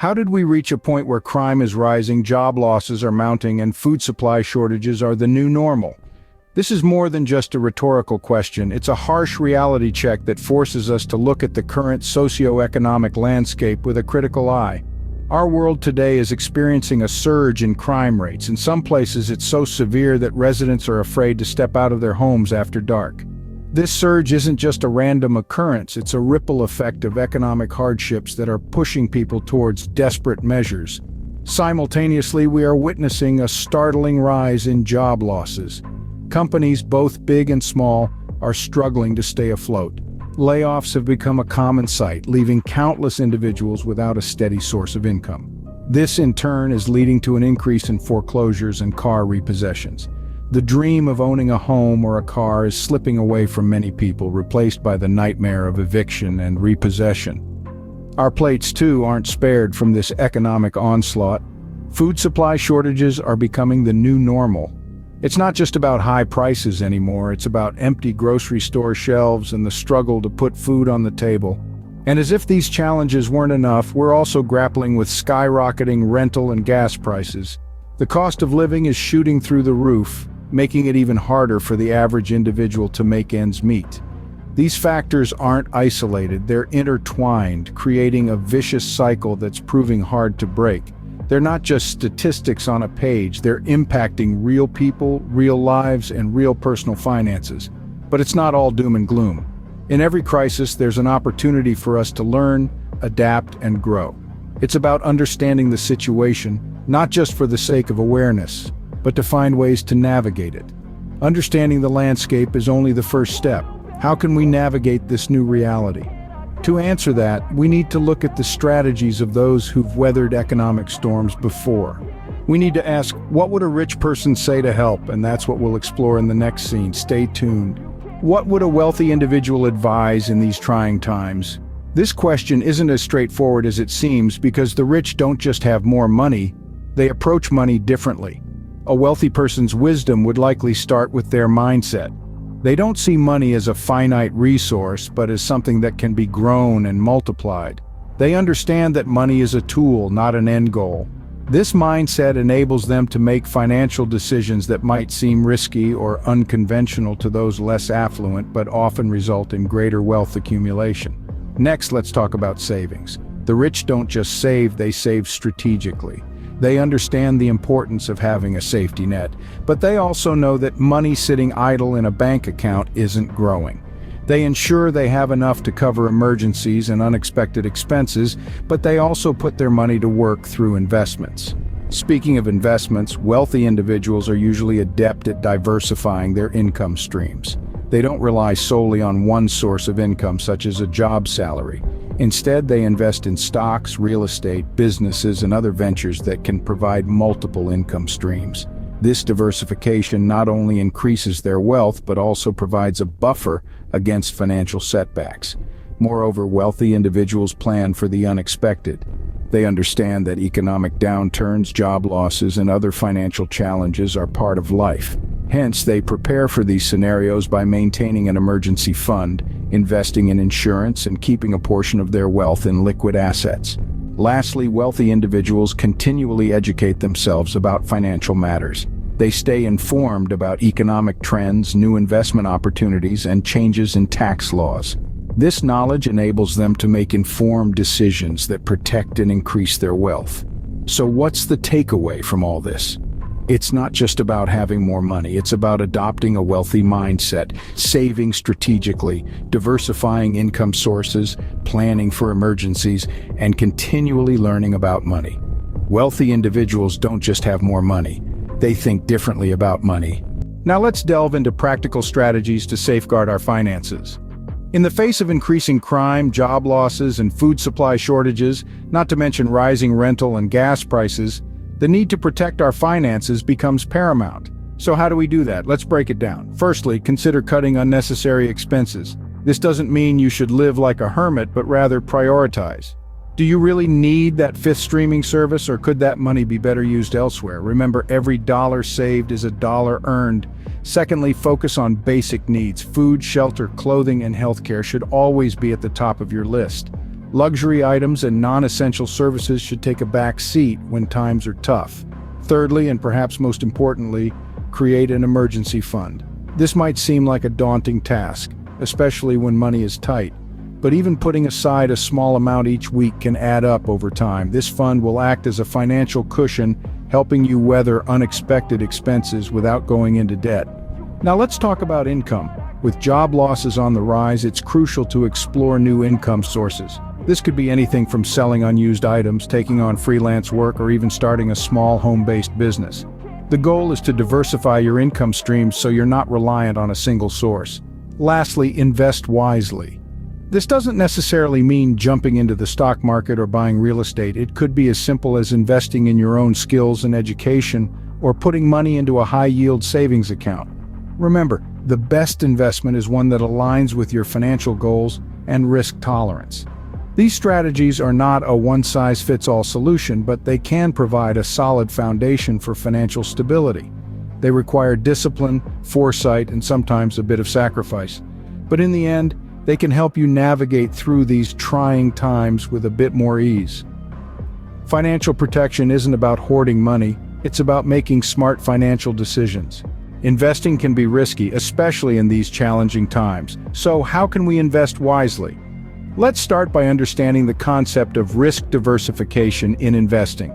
How did we reach a point where crime is rising, job losses are mounting, and food supply shortages are the new normal? This is more than just a rhetorical question. It's a harsh reality check that forces us to look at the current socio-economic landscape with a critical eye. Our world today is experiencing a surge in crime rates. In some places, it's so severe that residents are afraid to step out of their homes after dark. This surge isn't just a random occurrence, it's a ripple effect of economic hardships that are pushing people towards desperate measures. Simultaneously, we are witnessing a startling rise in job losses. Companies, both big and small, are struggling to stay afloat. Layoffs have become a common sight, leaving countless individuals without a steady source of income. This, in turn, is leading to an increase in foreclosures and car repossessions. The dream of owning a home or a car is slipping away from many people, replaced by the nightmare of eviction and repossession. Our plates, too, aren't spared from this economic onslaught. Food supply shortages are becoming the new normal. It's not just about high prices anymore, it's about empty grocery store shelves and the struggle to put food on the table. And as if these challenges weren't enough, we're also grappling with skyrocketing rental and gas prices. The cost of living is shooting through the roof, making it even harder for the average individual to make ends meet. These factors aren't isolated, they're intertwined, creating a vicious cycle that's proving hard to break. They're not just statistics on a page, they're impacting real people, real lives, and real personal finances. But it's not all doom and gloom. In every crisis, there's an opportunity for us to learn, adapt, and grow. It's about understanding the situation, not just for the sake of awareness, but to find ways to navigate it. Understanding the landscape is only the first step. How can we navigate this new reality? To answer that, we need to look at the strategies of those who've weathered economic storms before. We need to ask, what would a rich person say to help? And that's what we'll explore in the next scene. Stay tuned. What would a wealthy individual advise in these trying times? This question isn't as straightforward as it seems because the rich don't just have more money, they approach money differently. A wealthy person's wisdom would likely start with their mindset. They don't see money as a finite resource, but as something that can be grown and multiplied. They understand that money is a tool, not an end goal. This mindset enables them to make financial decisions that might seem risky or unconventional to those less affluent, but often result in greater wealth accumulation. Next, let's talk about savings. The rich don't just save, they save strategically. They understand the importance of having a safety net, but they also know that money sitting idle in a bank account isn't growing. They ensure they have enough to cover emergencies and unexpected expenses, but they also put their money to work through investments. Speaking of investments, wealthy individuals are usually adept at diversifying their income streams. They don't rely solely on one source of income, such as a job salary. Instead, they invest in stocks, real estate, businesses, and other ventures that can provide multiple income streams. This diversification not only increases their wealth, but also provides a buffer against financial setbacks. Moreover, wealthy individuals plan for the unexpected. They understand that economic downturns, job losses, and other financial challenges are part of life. Hence, they prepare for these scenarios by maintaining an emergency fund, investing in insurance, and keeping a portion of their wealth in liquid assets. Lastly, wealthy individuals continually educate themselves about financial matters. They stay informed about economic trends, new investment opportunities, and changes in tax laws. This knowledge enables them to make informed decisions that protect and increase their wealth. So what's the takeaway from all this? It's not just about having more money, it's about adopting a wealthy mindset, saving strategically, diversifying income sources, planning for emergencies, and continually learning about money. Wealthy individuals don't just have more money, they think differently about money. Now let's delve into practical strategies to safeguard our finances. In the face of increasing crime, job losses, and food supply shortages, not to mention rising rental and gas prices, the need to protect our finances becomes paramount. So how do we do that? Let's break it down. Firstly, consider cutting unnecessary expenses. This doesn't mean you should live like a hermit, but rather prioritize. Do you really need that fifth streaming service, or could that money be better used elsewhere? Remember, every dollar saved is a dollar earned. Secondly, focus on basic needs. Food, shelter, clothing, and healthcare should always be at the top of your list. Luxury items and non-essential services should take a back seat when times are tough. Thirdly, and perhaps most importantly, create an emergency fund. This might seem like a daunting task, especially when money is tight. But even putting aside a small amount each week can add up over time. This fund will act as a financial cushion, helping you weather unexpected expenses without going into debt. Now let's talk about income. With job losses on the rise, it's crucial to explore new income sources. This could be anything from selling unused items, taking on freelance work, or even starting a small home-based business. The goal is to diversify your income streams so you're not reliant on a single source. Lastly, invest wisely. This doesn't necessarily mean jumping into the stock market or buying real estate. It could be as simple as investing in your own skills and education, or putting money into a high-yield savings account. Remember, the best investment is one that aligns with your financial goals and risk tolerance. These strategies are not a one-size-fits-all solution, but they can provide a solid foundation for financial stability. They require discipline, foresight, and sometimes a bit of sacrifice. But in the end, they can help you navigate through these trying times with a bit more ease. Financial protection isn't about hoarding money, it's about making smart financial decisions. Investing can be risky, especially in these challenging times. So how can we invest wisely? Let's start by understanding the concept of risk diversification in investing.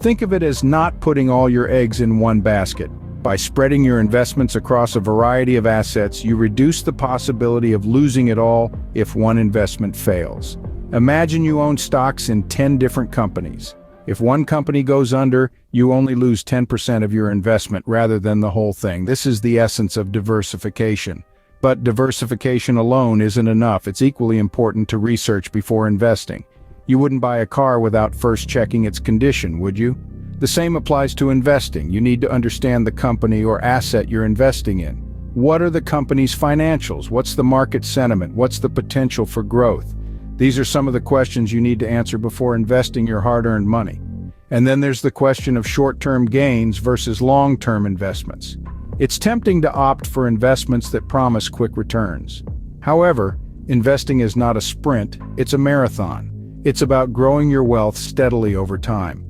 Think of it as not putting all your eggs in one basket. By spreading your investments across a variety of assets, you reduce the possibility of losing it all if one investment fails. Imagine you own stocks in 10 different companies. If one company goes under, you only lose 10% of your investment rather than the whole thing. This is the essence of diversification. But diversification alone isn't enough. It's equally important to research before investing. You wouldn't buy a car without first checking its condition, would you? The same applies to investing. You need to understand the company or asset you're investing in. What are the company's financials? What's the market sentiment? What's the potential for growth? These are some of the questions you need to answer before investing your hard-earned money. And then there's the question of short-term gains versus long-term investments. It's tempting to opt for investments that promise quick returns. However, investing is not a sprint, it's a marathon. It's about growing your wealth steadily over time.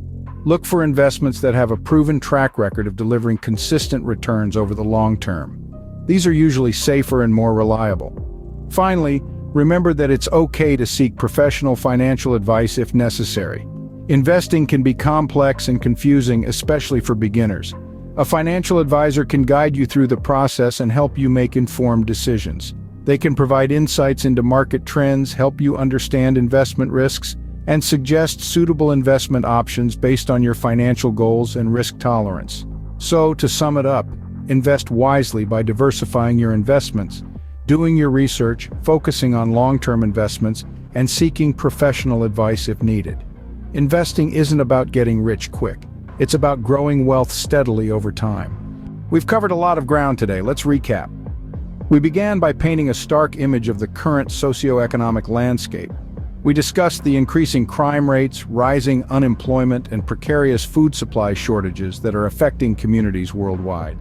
Look for investments that have a proven track record of delivering consistent returns over the long term. These are usually safer and more reliable. Finally, remember that it's okay to seek professional financial advice if necessary. Investing can be complex and confusing, especially for beginners. A financial advisor can guide you through the process and help you make informed decisions. They can provide insights into market trends, help you understand investment risks, and suggest suitable investment options based on your financial goals and risk tolerance. So, to sum it up, invest wisely by diversifying your investments, doing your research, focusing on long-term investments, and seeking professional advice if needed. Investing isn't about getting rich quick. It's about growing wealth steadily over time. We've covered a lot of ground today. Let's recap. We began by painting a stark image of the current socioeconomic landscape. We discussed the increasing crime rates, rising unemployment, and precarious food supply shortages that are affecting communities worldwide.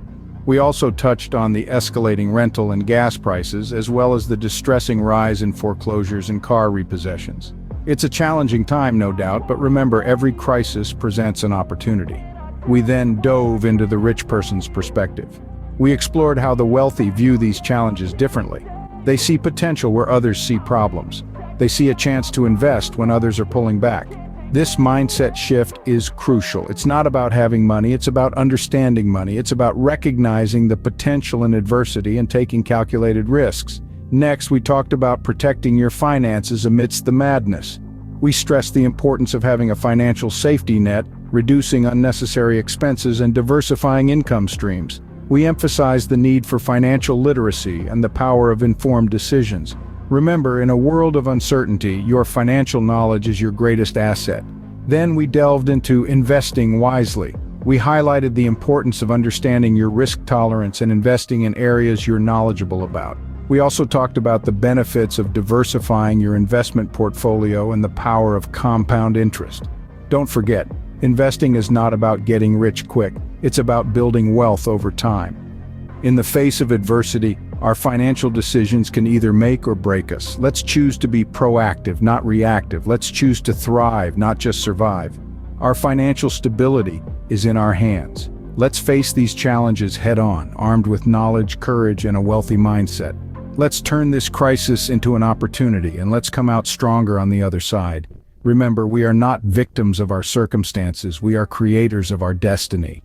We also touched on the escalating rental and gas prices, as well as the distressing rise in foreclosures and car repossessions. It's a challenging time, no doubt, but remember, every crisis presents an opportunity. We then dove into the rich person's perspective. We explored how the wealthy view these challenges differently. They see potential where others see problems. They see a chance to invest when others are pulling back. This mindset shift is crucial. It's not about having money, it's about understanding money. It's about recognizing the potential in adversity and taking calculated risks. Next, we talked about protecting your finances amidst the madness. We stressed the importance of having a financial safety net, reducing unnecessary expenses, and diversifying income streams. We emphasized the need for financial literacy and the power of informed decisions. Remember, in a world of uncertainty, your financial knowledge is your greatest asset. Then we delved into investing wisely. We highlighted the importance of understanding your risk tolerance and investing in areas you're knowledgeable about. We also talked about the benefits of diversifying your investment portfolio and the power of compound interest. Don't forget, investing is not about getting rich quick, it's about building wealth over time. In the face of adversity, Our financial decisions can either make or break us. Let's choose to be proactive, not reactive. Let's choose to thrive, not just survive. Our financial stability is in our hands. Let's face these challenges head-on, armed with knowledge, courage, and a wealthy mindset. Let's turn this crisis into an opportunity, and let's come out stronger on the other side. Remember, we are not victims of our circumstances, we are creators of our destiny.